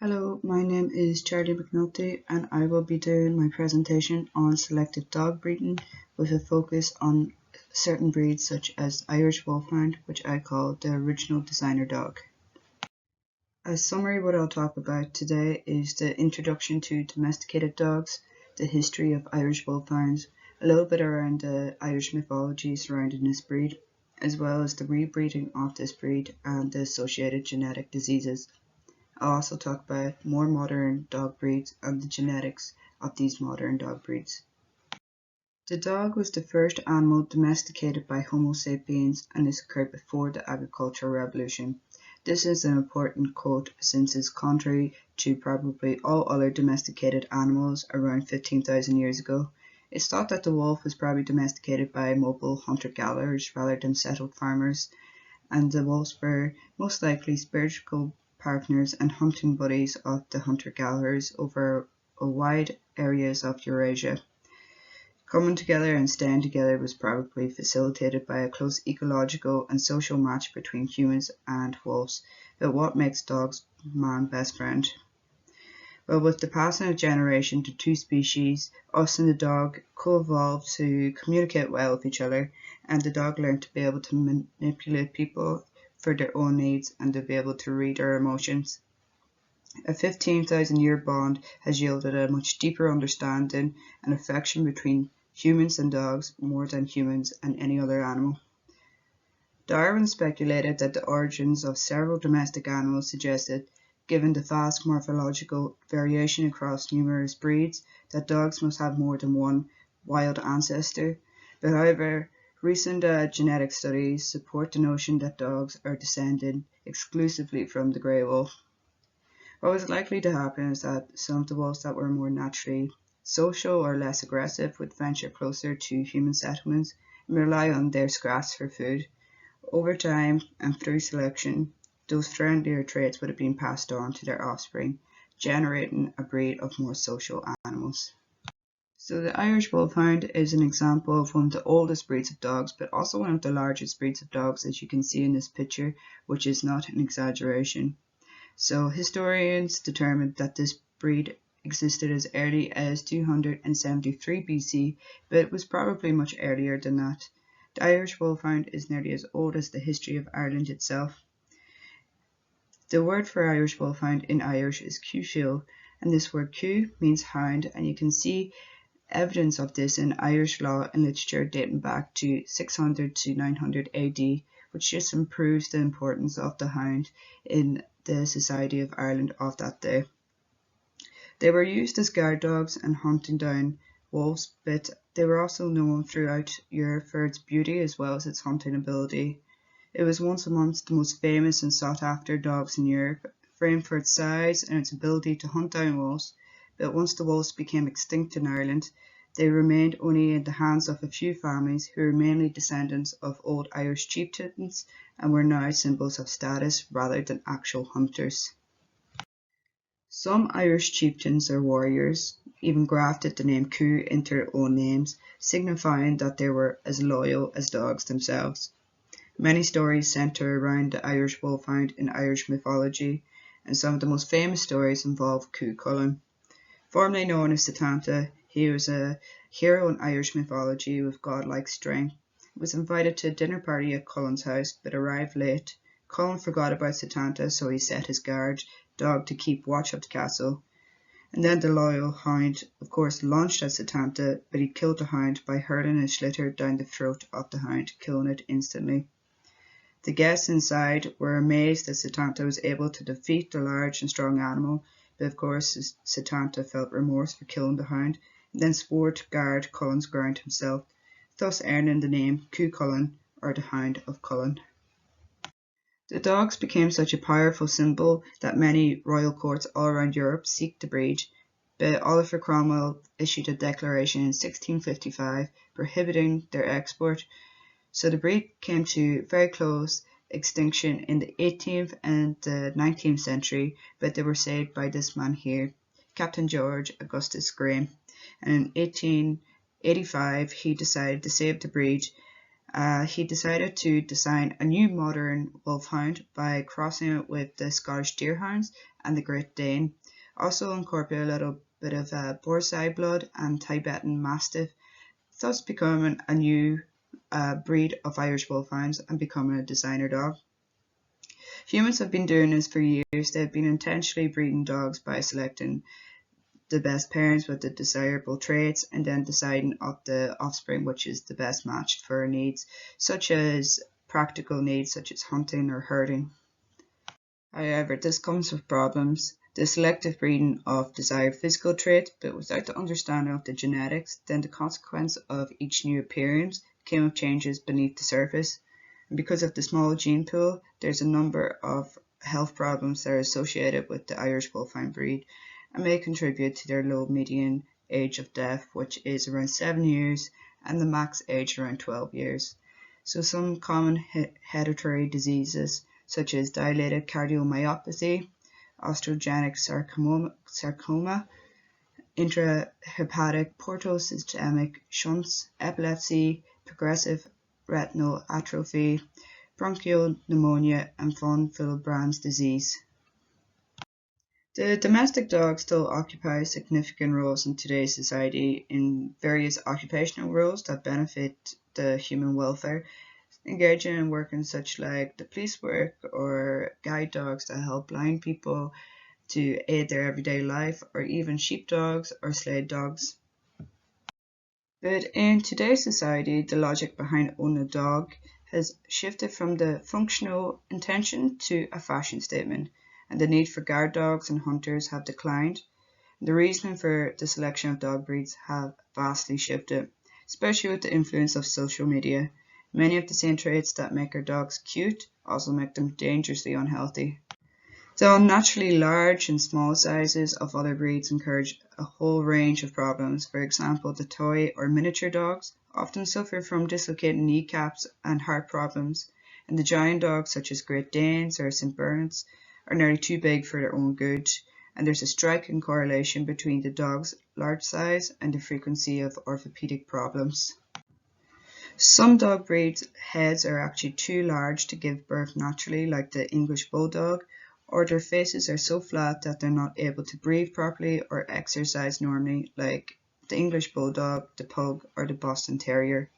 Hello, my name is Charlie Nulty and I will be doing my presentation on selective dog breeding with a focus on certain breeds such as Irish Wolfhound, which I call the original designer dog. As summary, what I'll talk about today is the introduction to domesticated dogs, the history of Irish Wolfhounds, a little bit around the Irish mythology surrounding this breed, as well as the rebreeding of this breed and the associated genetic diseases. I'll also talk about more modern dog breeds and the genetics of these modern dog breeds. The dog was the first animal domesticated by Homo sapiens, and this occurred before the agricultural revolution. This is an important quote since it's contrary to probably all other domesticated animals around 15,000 years ago. It's thought that the wolf was probably domesticated by mobile hunter-gatherers rather than settled farmers, and the wolves were most likely spiritual partners and hunting buddies of the hunter-gatherers over wide areas of Eurasia. Coming together and staying together was probably facilitated by a close ecological and social match between humans and wolves. But what makes dogs man's best friend? Well, with the passing of generation to two species, us and the dog co-evolved to communicate well with each other, and the dog learned to be able to manipulate people for their own needs and to be able to read our emotions. A 15,000-year bond has yielded a much deeper understanding and affection between humans and dogs, more than humans and any other animal. Darwin speculated that the origins of several domestic animals suggested, given the vast morphological variation across numerous breeds, that dogs must have more than one wild ancestor. But however, recent genetic studies support the notion that dogs are descended exclusively from the grey wolf. What was likely to happen is that some of the wolves that were more naturally social or less aggressive would venture closer to human settlements and rely on their scraps for food. Over time and through selection, those friendlier traits would have been passed on to their offspring, generating a breed of more social animals. So the Irish Wolfhound is an example of one of the oldest breeds of dogs, but also one of the largest breeds of dogs, as you can see in this picture, which is not an exaggeration. So historians determined that this breed existed as early as 273 BC, but it was probably much earlier than that. The Irish Wolfhound is nearly as old as the history of Ireland itself. The word for Irish Wolfhound in Irish is cúisiúil, and this word cú means hound, and you can see evidence of this in Irish law and literature dating back to 600 to 900 AD, which just improves the importance of the hound in the society of Ireland of that day. They were used as guard dogs and hunting down wolves, but they were also known throughout Europe for its beauty as well as its hunting ability. It was once amongst the most famous and sought after dogs in Europe, famed for its size and its ability to hunt down wolves. But once the wolves became extinct in Ireland, they remained only in the hands of a few families who were mainly descendants of old Irish chieftains and were now symbols of status rather than actual hunters. Some Irish chieftains or warriors even grafted the name Cú into their own names, signifying that they were as loyal as dogs themselves. Many stories centre around the Irish Wolfhound in Irish mythology, and some of the most famous stories involve Cú Chulainn. Formerly known as Setanta, he was a hero in Irish mythology with godlike strength. He was invited to a dinner party at Chulainn's house, but arrived late. Chulainn forgot about Setanta, so he set his guard dog to keep watch of the castle. And then the loyal hound, of course, launched at Setanta, but he killed the hound by hurling his schlitter down the throat of the hound, killing it instantly. The guests inside were amazed that Setanta was able to defeat the large and strong animal, but of course Setanta felt remorse for killing the hound and then swore to guard Chulainn's ground himself, thus earning the name Cú Chulainn, or the Hound of Chulainn. The dogs became such a powerful symbol that many royal courts all around Europe seek the breed, but Oliver Cromwell issued a declaration in 1655 prohibiting their export, so the breed came to very close extinction in the 18th and the 19th century, but they were saved by this man here, Captain George Augustus Graham. And in 1885 he decided to save the breed He decided to design a new modern Wolfhound by crossing it with the Scottish Deerhounds and the Great Dane. Also incorporate a little bit of Borsai blood and Tibetan Mastiff, thus becoming a new breed of Irish Wolfhounds and becoming a designer dog. Humans have been doing this for years. They've been intentionally breeding dogs by selecting the best parents with the desirable traits and then deciding of the offspring which is the best matched for needs, such as practical needs such as hunting or herding. However, this comes with problems. The selective breeding of desired physical traits, but without the understanding of the genetics, then the consequence of each new appearance came with changes beneath the surface. And because of the small gene pool, there's a number of health problems that are associated with the Irish Wolfhound breed and may contribute to their low median age of death, which is around 7 years, and the max age around 12 years. So some common hereditary diseases such as dilated cardiomyopathy, osteogenic sarcoma, intrahepatic portosystemic shunts, epilepsy, progressive retinal atrophy, bronchial pneumonia, and von Willebrand's disease. The domestic dog still occupies significant roles in today's society in various occupational roles that benefit the human welfare, engaging in work in such like the police work or guide dogs that help blind people to aid their everyday life, or even sheepdogs or sled dogs. But in today's society, the logic behind owning a dog has shifted from the functional intention to a fashion statement, and the need for guard dogs and hunters have declined. The reasoning for the selection of dog breeds have vastly shifted, especially with the influence of social media. Many of the same traits that make our dogs cute also make them dangerously unhealthy. The unnaturally large and small sizes of other breeds encourage a whole range of problems. For example, the toy or miniature dogs often suffer from dislocated kneecaps and heart problems, and the giant dogs such as Great Danes or St. Bernards are nearly too big for their own good, and there's a striking correlation between the dog's large size and the frequency of orthopedic problems. Some dog breeds' heads are actually too large to give birth naturally, like the English Bulldog, or their faces are so flat that they're not able to breathe properly or exercise normally, like the English Bulldog, the Pug, or the Boston Terrier.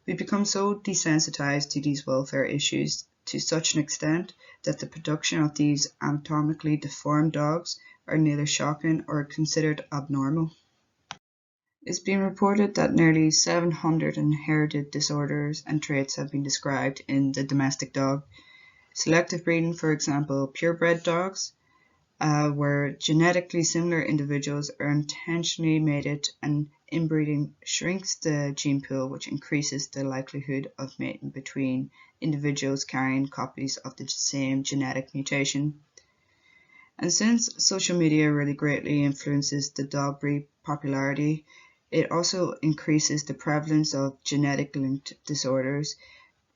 We become so desensitized to these welfare issues to such an extent that the production of these anatomically deformed dogs are neither shocking or considered abnormal. It's been reported that nearly 700 inherited disorders and traits have been described in the domestic dog. Selective breeding, for example, purebred dogs, where genetically similar individuals are intentionally mated, and inbreeding shrinks the gene pool, which increases the likelihood of mating between individuals carrying copies of the same genetic mutation. And since social media really greatly influences the dog breed popularity, it also increases the prevalence of genetic linked disorders,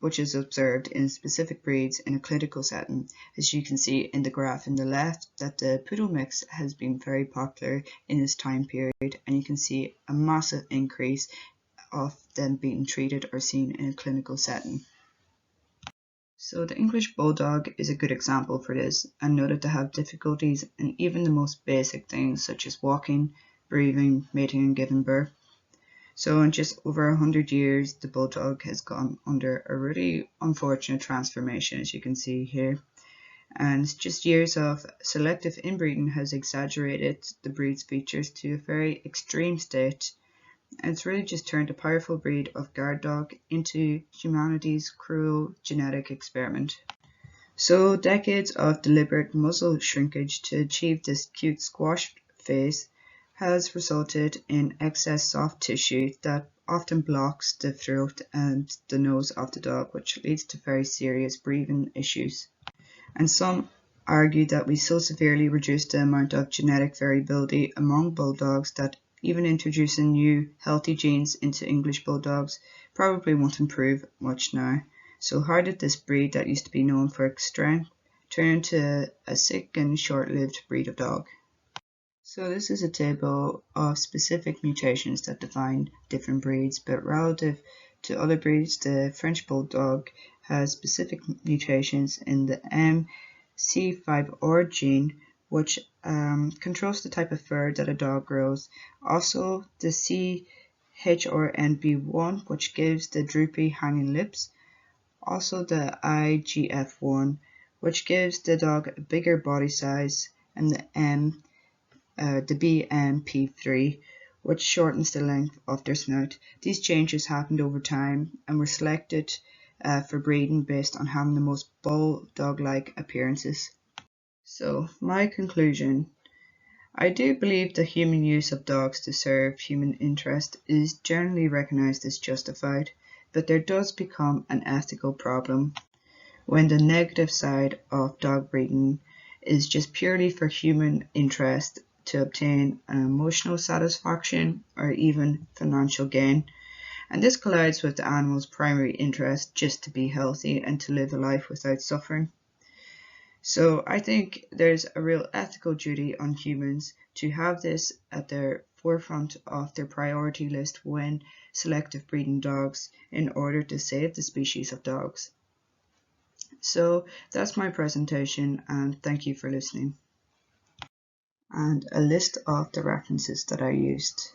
which is observed in specific breeds in a clinical setting. As you can see in the graph in the left, that the poodle mix has been very popular in this time period, and you can see a massive increase of them being treated or seen in a clinical setting. So the English Bulldog is a good example for this, and noted to have difficulties in even the most basic things such as walking, breathing, mating, and giving birth. So in just over 100 years, the Bulldog has gone under a really unfortunate transformation, as you can see here. And just years of selective inbreeding has exaggerated the breed's features to a very extreme state. And it's really just turned a powerful breed of guard dog into humanity's cruel genetic experiment. So decades of deliberate muzzle shrinkage to achieve this cute squash face has resulted in excess soft tissue that often blocks the throat and the nose of the dog, which leads to very serious breathing issues. And some argue that we so severely reduced the amount of genetic variability among bulldogs that even introducing new healthy genes into English bulldogs probably won't improve much now. So how did this breed that used to be known for its strength turn into a sick and short-lived breed of dog? So this is a table of specific mutations that define different breeds, but relative to other breeds, the French Bulldog has specific mutations in the MC5R gene, which controls the type of fur that a dog grows. Also, the CHRNB1, which gives the droopy hanging lips. Also, the IGF1, which gives the dog a bigger body size, and the BMP3, which shortens the length of their snout. These changes happened over time and were selected for breeding based on having the most bulldog-like appearances. So, my conclusion. I do believe the human use of dogs to serve human interest is generally recognized as justified, but there does become an ethical problem when the negative side of dog breeding is just purely for human interest to obtain an emotional satisfaction or even financial gain. And this collides with the animal's primary interest just to be healthy and to live a life without suffering. So I think there's a real ethical duty on humans to have this at their forefront of their priority list when selective breeding dogs in order to save the species of dogs. So that's my presentation, and thank you for listening. And a list of the references that I used.